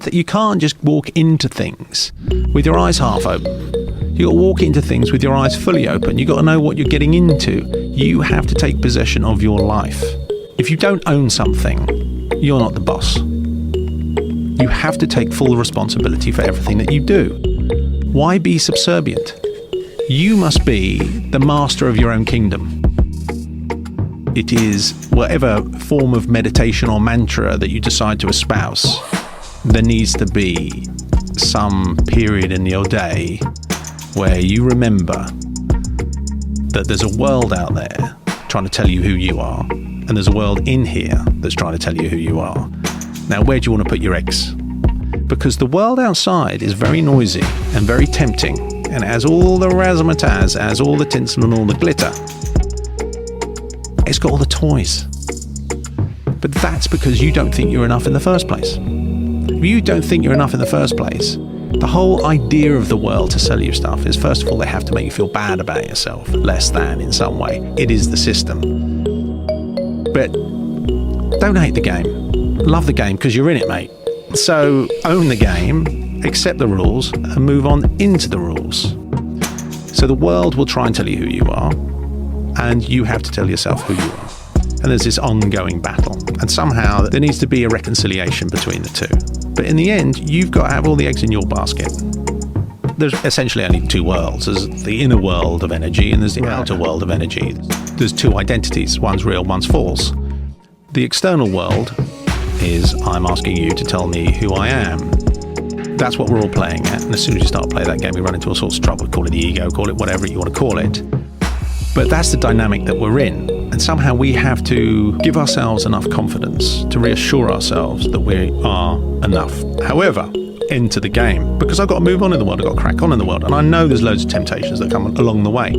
That you can't just walk into things with your eyes half open. You got to walk into things with your eyes fully open. You got to know what you're getting into. You have to take possession of your life. If you don't own something, you're not the boss. You have to take full responsibility for everything that you do. Why be subservient? You must be the master of your own kingdom. It is whatever form of meditation or mantra that you decide to espouse. There needs to be some period in your day where you remember that there's a world out there trying to tell you who you are, and there's a world in here that's trying to tell you who you are. Now, where do you want to put your eggs? Because the world outside is very noisy and very tempting, and it has all the razzmatazz, it has all the tinsel and all the glitter. It's got all the toys. But that's because you don't think you're enough in the first place. If you don't think you're enough in the first place, the whole idea of the world to sell you stuff is, first of all, they have to make you feel bad about yourself, less than in some way. It is the system. But don't hate the game. Love the game because you're in it, mate. So own the game, accept the rules, and move on into the rules. So the world will try and tell you who you are, and you have to tell yourself who you are. And there's this ongoing battle. And somehow there needs to be a reconciliation between the two. But in the end, you've got to have all the eggs in your basket. There's essentially only two worlds. There's the inner world of energy and there's the outer world of energy. There's two identities. One's real, one's false. The external world is, I'm asking you to tell me who I am. That's what we're all playing at. And as soon as you start playing that game, we run into all sorts of trouble. Call it the ego, call it whatever you want to call it. But that's the dynamic that we're in. And somehow we have to give ourselves enough confidence to reassure ourselves that we are enough. However, enter the game. Because I've got to move on in the world, I've got to crack on in the world. And I know there's loads of temptations that come along the way.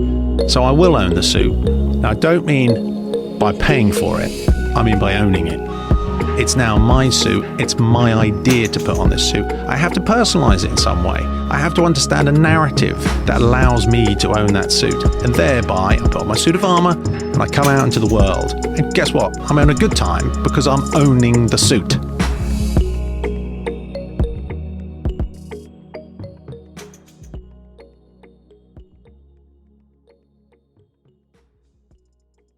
So I will own the suit. Now, I don't mean by paying for it. I mean by owning it. It's now my suit. It's my idea to put on this suit. I have to personalize it in some way. I have to understand a narrative that allows me to own that suit. And thereby, I put on my suit of armor and I come out into the world. And guess what? I'm having a good time because I'm owning the suit.